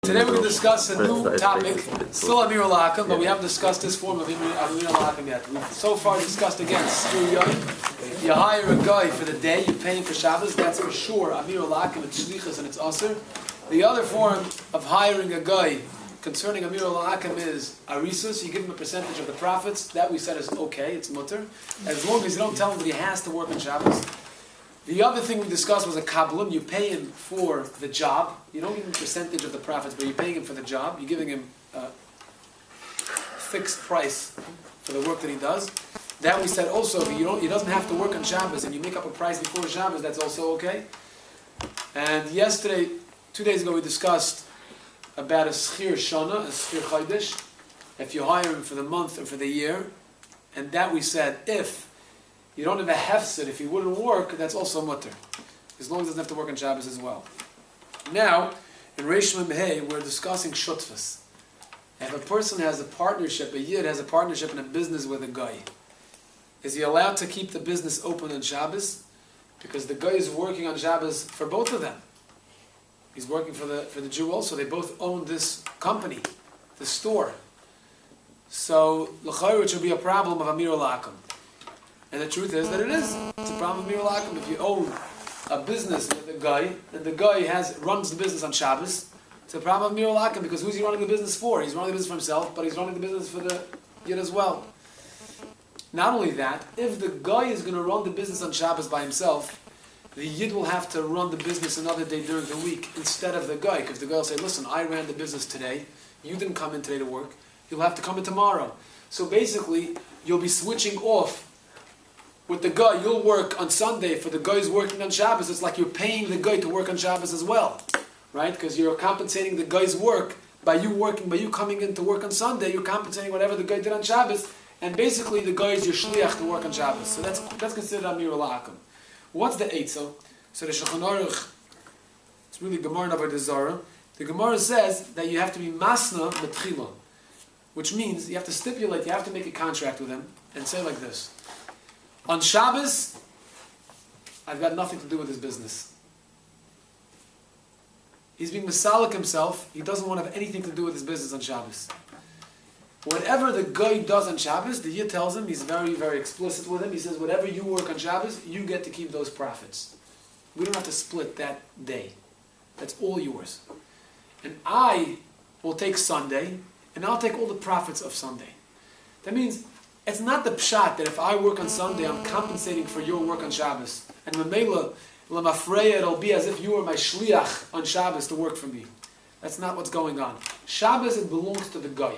Today we're going to discuss a new topic, still Amir al-Hakam, but we haven't discussed this form of Amir al-Hakam yet. We've so far discussed against shiurim. You hire a guy for the day, you pay him for Shabbos, that's for sure Amir al-Hakam, it's shlichus and it's asr. The other form of hiring a guy concerning Amir al-Hakam is arisus, you give him a percentage of the profits, that we said is okay, it's mutter, as long as you don't tell him that he has to work on Shabbos. The other thing we discussed was a kabbalah. You pay him for the job. You don't give him a percentage of the profits, but you're paying him for the job. You're giving him a fixed price for the work that he does. That we said also, he doesn't have to work on Shabbos, and you make up a price before Shabbos, that's also okay. And yesterday, 2 days ago, we discussed about a schir shana, a schir chaydish, if you hire him for the month or for the year. And that we said, if you don't have a hefsid, if he wouldn't work, that's also mutter. As long as he doesn't have to work on Shabbos as well. Now, in Reish Mem Hey, we're discussing shutfas. If a person has a partnership, a yid has a partnership in a business with a guy, is he allowed to keep the business open on Shabbos? Because the guy is working on Shabbos for both of them. He's working for the Jew also. They both own this company, the store. So, l'chayr, it should be a problem of Amir al-Hakam. And the truth is that it is. It's a problem of Amir al-Hakam. If you own a business with a guy, and the guy runs the business on Shabbos, it's a problem of Amir al-Hakam, because who's he running the business for? He's running the business for himself, but he's running the business for the yid as well. Not only that, if the guy is going to run the business on Shabbos by himself, the yid will have to run the business another day during the week instead of the guy. Because the guy will say, listen, I ran the business today, you didn't come in today to work, you'll have to come in tomorrow. So basically, you'll be switching off. With the guy, you'll work on Sunday. For the guy who's working on Shabbos, it's like you're paying the guy to work on Shabbos as well, right? Because you're compensating the guy's work by you coming in to work on Sunday. You're compensating whatever the guy did on Shabbos, and basically the guy is your shliach to work on Shabbos. So that's considered Amir al-Hakam. What's the eitzah? So the Shulchan Aruch, it's really Gemara Avodah Zarah. The Gemara says that you have to be masna betchila, which means you have to stipulate, you have to make a contract with him and say like this. On Shabbos, I've got nothing to do with his business. He's being misalik himself. He doesn't want to have anything to do with his business on Shabbos. Whatever the guy does on Shabbos, the Yid tells him, he's very, very explicit with him. He says, whatever you work on Shabbos, you get to keep those profits. We don't have to split that day. That's all yours. And I will take Sunday, and I'll take all the profits of Sunday. That means, it's not the pshat that if I work on Sunday, I'm compensating for your work on Shabbos. And Mamela, Lamafreya, it'll be as if you were my shliach on Shabbos to work for me. That's not what's going on. Shabbos, it belongs to the guy.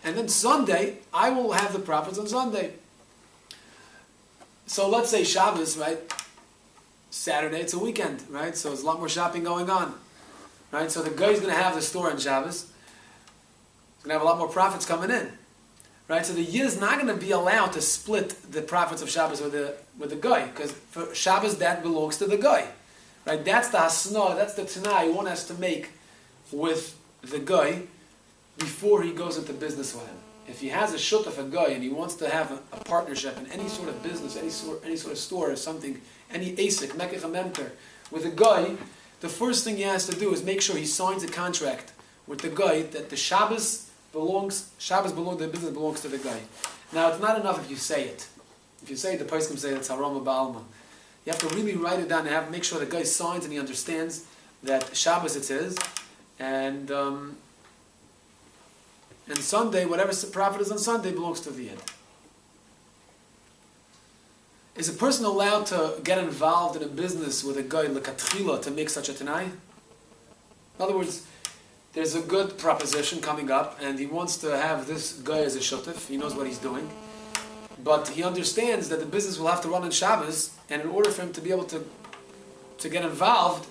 And then Sunday, I will have the profits on Sunday. So let's say Shabbos, right? Saturday, it's a weekend, right? So there's a lot more shopping going on. Right? So the guy's going to have the store on Shabbos. He's going to have a lot more profits coming in. Right, so the yid is not going to be allowed to split the profits of Shabbos with the guy, because for Shabbos that belongs to the guy. Right, that's the hasna, that's the tanai one has to make with the guy before he goes into business with him. If he has a shut of a guy and he wants to have a partnership in any sort of business, any sort of store or something, any asik, mekach memter, with a guy, the first thing he has to do is make sure he signs a contract with the guy that the Shabbos belongs the business belongs to the guy. Now it's not enough if you say it. If you say it, the person can say it's harama ba'alma. You have to really write it down and make sure the guy signs and he understands that Shabbos it's his, and Sunday, whatever profit is on Sunday belongs to the yid. Is a person allowed to get involved in a business with a guy l'katchila to make such a tanai? In other words, there's a good proposition coming up, and he wants to have this guy as a shotif. He knows what he's doing. But he understands that the business will have to run on Shabbos, and in order for him to be able to get involved,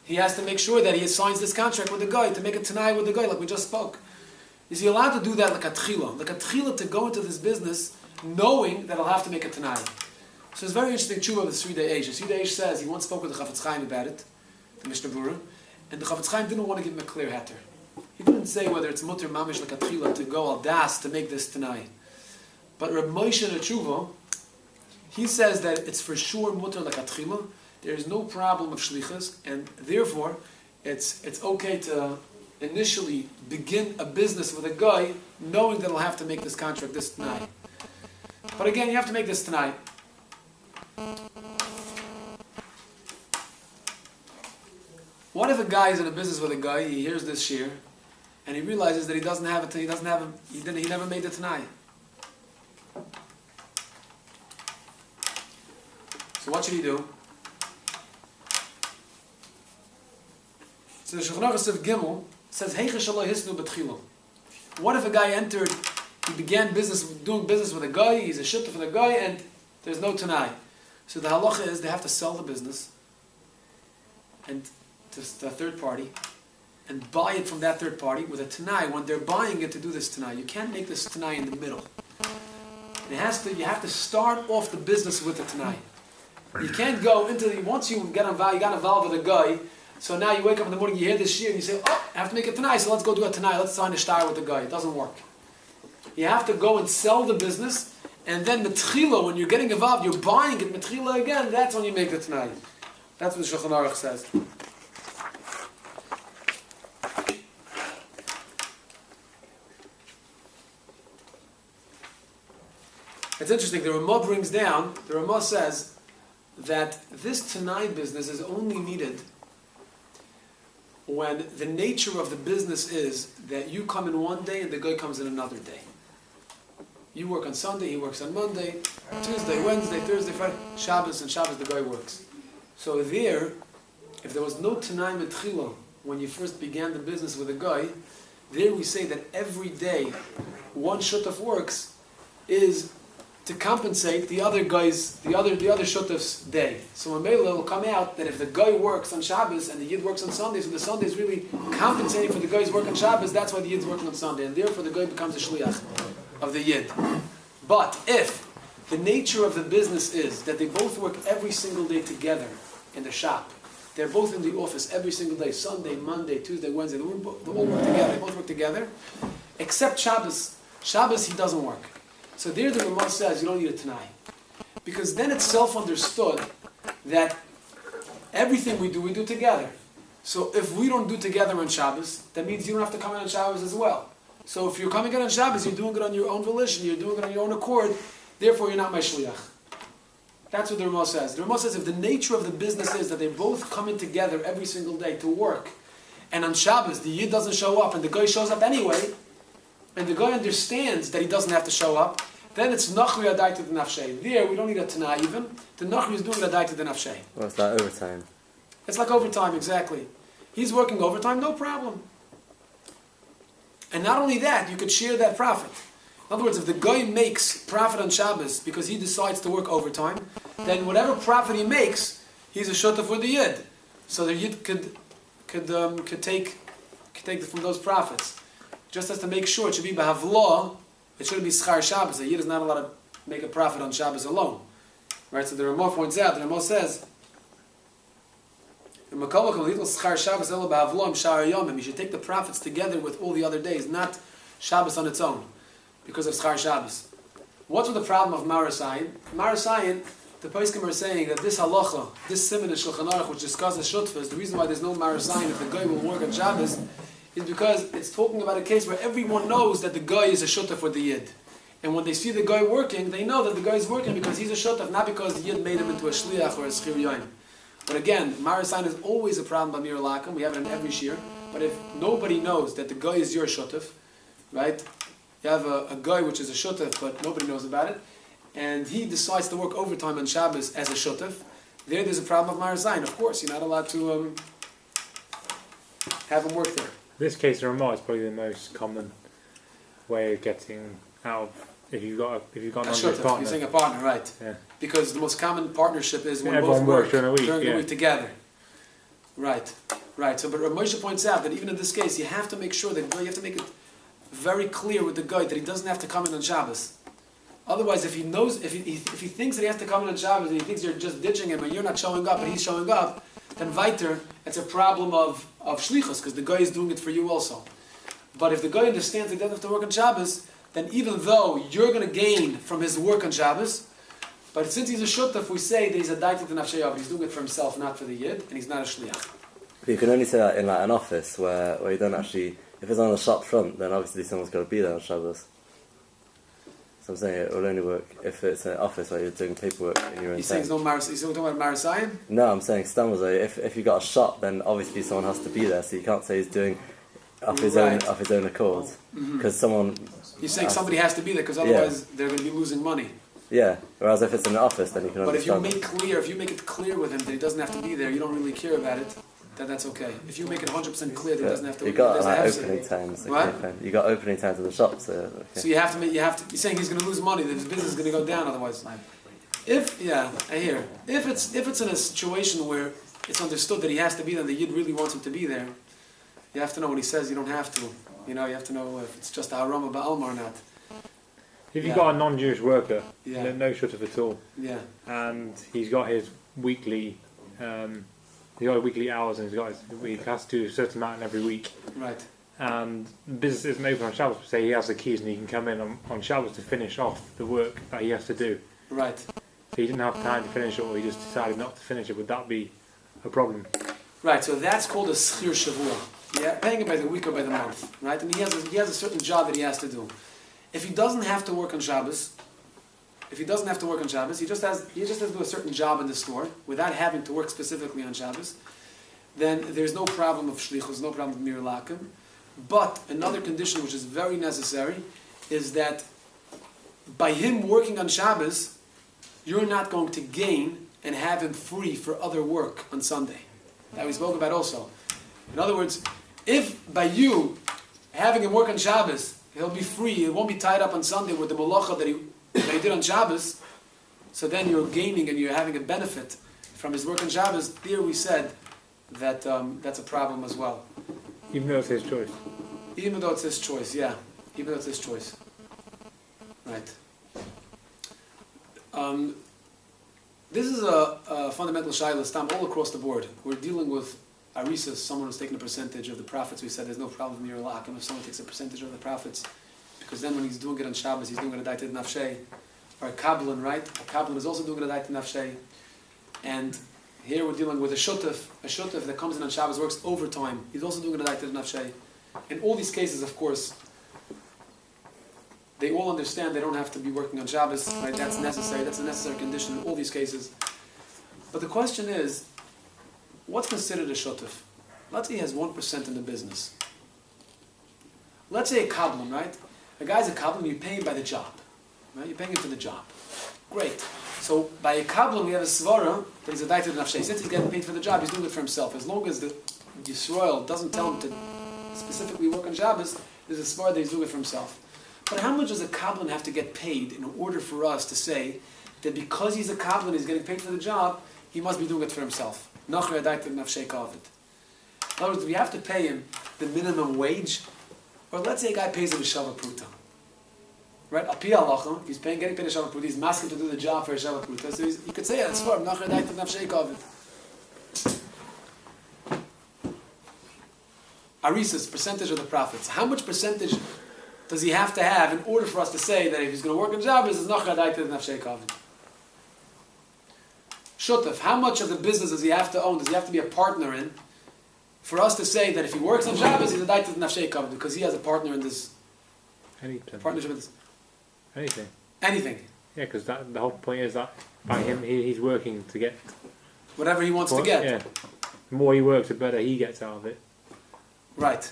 he has to make sure that he signs this contract with the guy, to make a tanai with the guy, like we just spoke. Is he allowed to do that like a tchila, to go into this business knowing that he'll have to make a tanai? So it's very interesting tshuva of the 3-day age. The 3-day age says, he once spoke with the Chafetz Chaim about it, the Mishnah Berurah, and the Chafetz Chaim didn't want to give him a clear heter. He didn't say whether it's mutter mamish l'katchila to go al das to make this tanai. But Reb Moshe Tshuva, he says that it's for sure mutter l'katchila. There is no problem of shlichus, and therefore it's okay to initially begin a business with a guy knowing that he'll have to make this contract this tonight. But again, you have to make this tonight. What if a guy is in a business with a guy, he hears this shir, and he realizes that he never made it tonight. So what should he do? So the Shulchan Aruch Sif Gimel says, what if a guy entered, he began doing business with a guy, he's a shutta for the guy, and there's no tanai. So the halacha is they have to sell the business and to the third party and buy it from that third party with a tanai when they're buying it to do this tanai. You can't make this tanai in the middle. You have to start off the business with the tanai. You can't go once you got involved with a guy, so now you wake up in the morning, you hear this shir, and you say, oh, I have to make it tonight, so let's go do it tonight, let's sign a shtar with the guy. It doesn't work. You have to go and sell the business, and then metchila, when you're getting involved, you're buying it, metchila again, that's when you make it tonight. That's what the Shulchan Aruch says. It's interesting, the Ramah says that this tonight business is only needed when the nature of the business is that you come in one day and the guy comes in another day. You work on Sunday, he works on Monday, Tuesday, Wednesday, Thursday, Friday, Shabbos, and Shabbos the guy works. So there, if there was no Tanai Metchila when you first began the business with a guy, there we say that every day one shutaf works is to compensate the other guy's, the other shutaf's day. So when Mela will come out that if the guy works on Shabbos and the Yid works on Sunday, so the Sunday is really compensating for the guy's work on Shabbos, that's why the Yid's working on Sunday, and therefore the guy becomes a shliach of the Yid. But if the nature of the business is that they both work every single day together in the shop, they're both in the office every single day, Sunday, Monday, Tuesday, Wednesday, they all work together, they both work together, except Shabbos. Shabbos, he doesn't work. So there the Ramah says you don't need a Tanai. Because then it's self-understood that everything we do together. So if we don't do together on Shabbos, that means you don't have to come in on Shabbos as well. So if you're coming in on Shabbos, you're doing it on your own volition, you're doing it on your own accord, therefore you're not my shliach. That's what the Ramah says. The Ramah says if the nature of the business is that they both come in together every single day to work, and on Shabbos the Yid doesn't show up and the guy shows up anyway, and the guy understands that he doesn't have to show up, then it's Nachri Adai to the Nafshay. There, we don't need a Tanai even. The Nachri is doing Adai to the Nafshay. Well, it's like overtime. It's like overtime, exactly. He's working overtime, no problem. And not only that, you could share that profit. In other words, if the guy makes profit on Shabbos because he decides to work overtime, then whatever profit he makes, he's a shutaf for the Yid. So the Yid could take from those profits. Just as to make sure it should be b'havlah, it shouldn't be schar Shabbos. A Yid is not allowed to make a profit on Shabbos alone. Right? So the Ramah points out, the Ramah says, you should take the profits together with all the other days, not Shabbos on its own, because of schar Shabbos. What's with the problem of Marasayin? Marasayin, the Poskim are saying that this halacha, this siman in Shulchan Aruch, which discusses shutfas, the reason why there's no Marasayin if the guy will work on Shabbos, is because it's talking about a case where everyone knows that the guy is a shutaf for the Yid. And when they see the guy working, they know that the guy is working because he's a shutaf, not because the Yid made him into a shliach or a schir yoim. But again, Marasayin is always a problem by Mir Lakim. We have it in every shir. But if nobody knows that the guy is your shutaf, right? You have a guy which is a shutaf, but nobody knows about it, and he decides to work overtime on Shabbos as a shutaf, there's a problem of Marasayin. Of course, you're not allowed to have him work there. In this case, the Ramah is probably the most common way of getting out of if you've got a partner. You're saying a partner, right? Yeah. Because the most common partnership is when everyone both work during the week together. Right. So, but Rav Moshe points out that even in this case, you have to make sure that you have to make it very clear with the guy that he doesn't have to come in on Shabbos. Otherwise, if he thinks that he has to come in on Shabbos and he thinks you're just ditching him and you're not showing up and he's showing up, then weiter, it's a problem of shlichus because the guy is doing it for you also. But if the guy understands that he doesn't have to work on Shabbos, then even though you're going to gain from his work on Shabbos, but since he's a shutaf, we say that he's a daita to nafsheyav. He's doing it for himself, not for the Yid, and he's not a shliach. But you can only say that in like an office where you don't actually. If it's on the shop front, then obviously someone's got to be there on Shabbos. So I'm saying it will only work if it's an office where you're doing paperwork in your own. You're saying it's no Maris? You're talking about Marisayim? No, I'm saying if you got a shop, then obviously someone has to be there. So you can't say he's doing off his own accord because someone. You're saying somebody has to be there because otherwise they're going to be losing money. Yeah. Whereas if it's in an office, then you can. But if you make it clear with him that he doesn't have to be there, you don't really care about it. That's okay. If you make it 100% clear that he doesn't have to. You got like opening times. What? You got opening times of the shop, so. Okay. So you have to. You're saying he's going to lose money. His business is going to go down otherwise. I hear. If it's in a situation where it's understood that he has to be there, the Yid really wants him to be there, you have to know when he says you don't have to. You have to know if it's just a harama ba'alma or not. If you've got a non-Jewish worker, Yeah. no shutuf at all, Yeah. and he's got his weekly, hours, and he has to do a certain amount every week, Right. and the business isn't open on Shabbos, say he has the keys and he can come in on Shabbos to finish off the work that he has to do. Right. So he didn't have time to finish it, or he just decided not to finish it. Would that be a problem? Right. So that's called a schir shavua. Yeah, paying it by the week or by the month. Right. And he has a certain job that he has to do. If he doesn't have to work on Shabbos, he just has to do a certain job in the store without having to work specifically on Shabbos, then there's no problem of shlichus, no problem of mir lakim. But another condition which is very necessary is that by him working on Shabbos, you're not going to gain and have him free for other work on Sunday. That we spoke about also. In other words, if by you having him work on Shabbos, he'll be free, he won't be tied up on Sunday with the malacha that he did on Shabbos, so then you're gaining and you're having a benefit from his work on Shabbos. There we said that that's a problem as well. Even though it's his choice. Even though it's his choice, yeah. Even though it's his choice. Right. This is a fundamental shayla stam all across the board. We're dealing with Arisas, someone who's taking a percentage of the profits. We said there's no problem in your lakim if someone takes a percentage of the profits, because then when he's doing it on Shabbos, he's doing it a daited nafshay. Or a kabbalan, right? A kabbalan is also doing it a daited nafshay. And here we're dealing with a shutuf that comes in on Shabbos, works overtime. He's also doing it a daited nafshay. In all these cases, of course, they all understand they don't have to be working on Shabbos, right? That's necessary. That's a necessary condition in all these cases. But the question is, what's considered a shutuf? Let's say he has 1% in the business. Let's say a kabbalan, right? A guy's a kabbalan, you pay him by the job. Right? You're paying him for the job. Great. So by a kabbalan, we have a svara that he's a daited nafshay. Since he's getting paid for the job, he's doing it for himself. As long as the Yisroel doesn't tell him to specifically work on Shabbos, there's a svara that he's doing it for himself. But how much does a kabbalan have to get paid in order for us to say that because he's a kabbalan, he's getting paid for the job, he must be doing it for himself? In other words, do we have to pay him the minimum wage? Or let's say a guy pays him a shava pruta. Right? Al pi halacha, if he's getting paid a shava pruta, he's asking to do the job for a shava pruta. So you could say it's for him. Arisas, percentage of the profits. How much percentage does he have to have in order for us to say that if he's going to work in Shabbos, it's nachar daited nafshei kavod? Shutuf, how much of the business does he have to own? Does he have to be a partner in? For us to say that if he works on Shabbos, he's a daited nafshei kavod because he has a partner in this partnership in this. Anything. Yeah, because the whole point is that by him, he's working to get whatever he wants to get. Yeah. The more he works, the better he gets out of it. Right.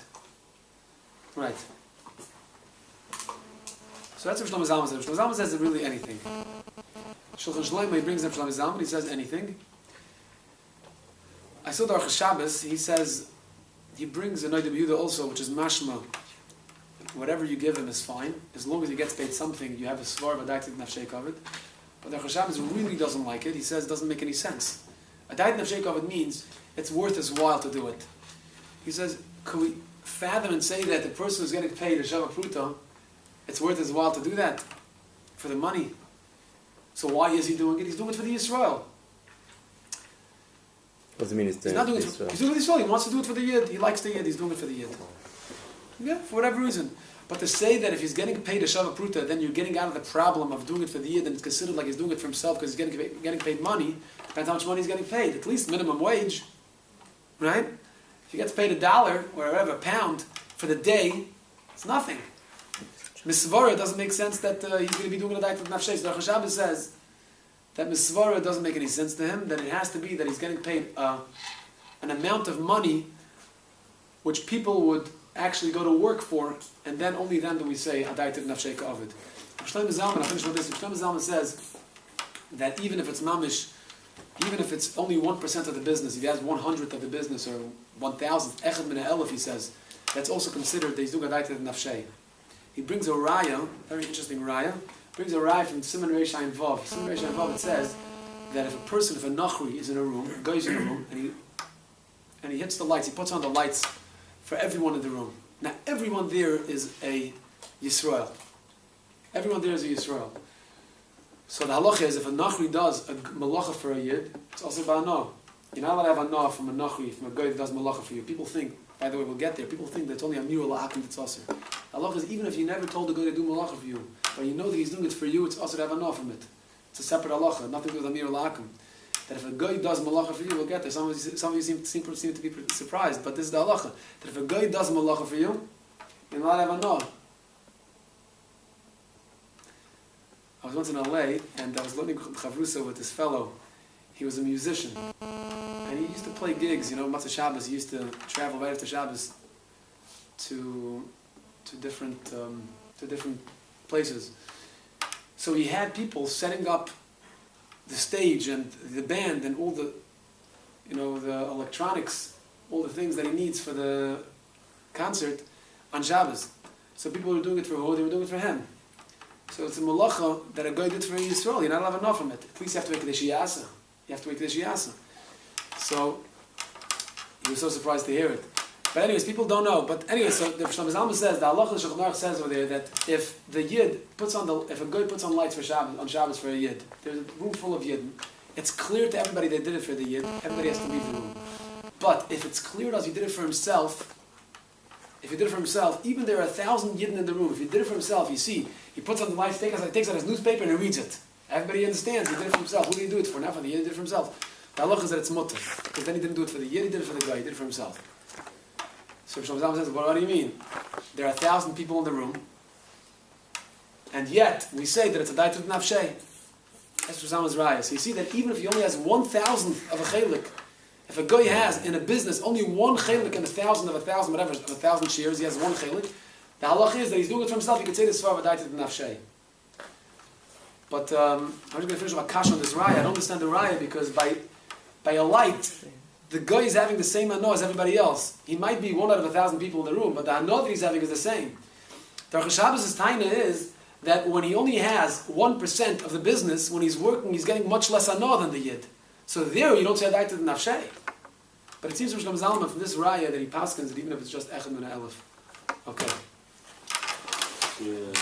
So that's what Shlomo Zalman says. Shlomo Zalman says really anything. Shulchan Shlomo, he brings up Shlomo Zalman, he says anything. I saw the Hilchos Shabbos, he says, he brings a Noida B'Yehuda also, which is mashma. Whatever you give him is fine, as long as he gets paid something, you have a svar v'adaited nafshei kavod. But the Hilchos Shabbos really doesn't like it. He says it doesn't make any sense. A daited nafshei kavod means it's worth his while to do it. He says, could we fathom and say that the person who's getting paid a shava pruta, it's worth his while to do that for the money? So why is he doing it? He's doing it for the Yisroel. What does it mean he's doing it for the Yisroel? He's doing it for the Yisroel. He wants to do it for the Yid. He likes the Yid. He's doing it for the Yid. Yeah, for whatever reason. But to say that if he's getting paid a shava pruta, then you're getting out of the problem of doing it for the Yid, and it's considered like he's doing it for himself because he's getting paid money. Depends how much money he's getting paid. At least minimum wage, right? he gets paid $1 or whatever, £1 for the day, it's nothing. Misvara doesn't make sense that he's going to be doing a diet of nafshei. So Hilchos Shabbos says that Misvara doesn't make any sense to him, that it has to be that he's getting paid an amount of money which people would actually go to work for, and then only then do we say a diet of nafshei ka'avid. Shlomo Zalman, I'll finish with this. Shlomo Zalman says that even if it's mamish, even if it's only 1% of the business, if he has 100th of the business or 1,000th, echad min ha'elef, he says, that's also considered that he's doing a diet of nafshei. He brings a raya, very interesting raya, brings a raya from Siman Reish Ayin Vav. Siman Reish Ayin Vav, it says that if a nachri is in a room, goes in a room, and he hits the lights, he puts on the lights for everyone in the room. Now everyone there is a Yisroel. Everyone there is a Yisroel. So the halacha is if a nachri does a malacha for a yid, it's also ba'anah. You're not allowed to have anah from a nachri, from a guy that does malacha for you. People think, by the way, we'll get there, people think that it's only a mirul la'akim that's asr. Allah is even if you never told the guy to do malacha for you, but you know that he's doing it for you, it's also to have anah from it. It's a separate halacha, nothing to do with amir la'akim. That if a guy does malacha for you, we'll get there. Some of you seem to be surprised, but this is the halacha. That if a guy does malacha for you, you're not allowed to have anah. I was once in LA, and I was learning chavrusa with this fellow. He was a musician, and he used to play gigs. Matzah Shabbos. He used to travel right after Shabbos to different places. So he had people setting up the stage and the band and all the the electronics, all the things that he needs for the concert on Shabbos. So people were doing it for who? They were doing it for him. So it's a malacha that a guy did for Yisrael. You're not allowed enough from it. At least you have to make Kedesh Yasa. You have to make Kedesh Yasa. So he was so surprised to hear it. But anyways, people don't know. But anyway, so the Shlomo Zalman says, the halacha Shulchan Aruch says over there that if the yid if a guy puts on lights for Shabbos, on Shabbos for a yid, there's a room full of yid. It's clear to everybody that did it for the yid. Everybody has to leave the room. But if it's clear to us he did it for himself, even there are 1,000 yidden in the room. If he did it for himself, you see, he puts on the lights, takes out his newspaper and he reads it. Everybody understands he did it for himself. Who did he do it for? Not for the yid, he did it for himself. The halacha is that it's mutter, because then he didn't do it for the yid, he did it for the guy, he did it for himself. So Shlomo Zalman says, what do you mean? There are 1,000 people in the room, and yet we say that it's a daitut nafshei. That's Shlomo Zalman's raya. So you see that even if he only has 1,000th of a chelik, if a guy has in a business only one chelik in 1,000 of 1,000, whatever, of 1,000 shares, he has one chelik. The halach is that he's doing it for himself. He could say this for a daitut nafshei. But I'm just going to finish with a kash on this raya. I don't understand the raya because by a light, the guy is having the same anah as everybody else. He might be 1 out of 1,000 people in the room, but the anah that he's having is the same. The Hilchos Shabbos' taina is that when he only has 1% of the business, when he's working, he's getting much less anah than the yid. So there you don't say daitut nafshei. But it seems from Shlomo Zalman, from this raya, that he paskins it even if it's just echad min ha'elef. Okay. Yeah.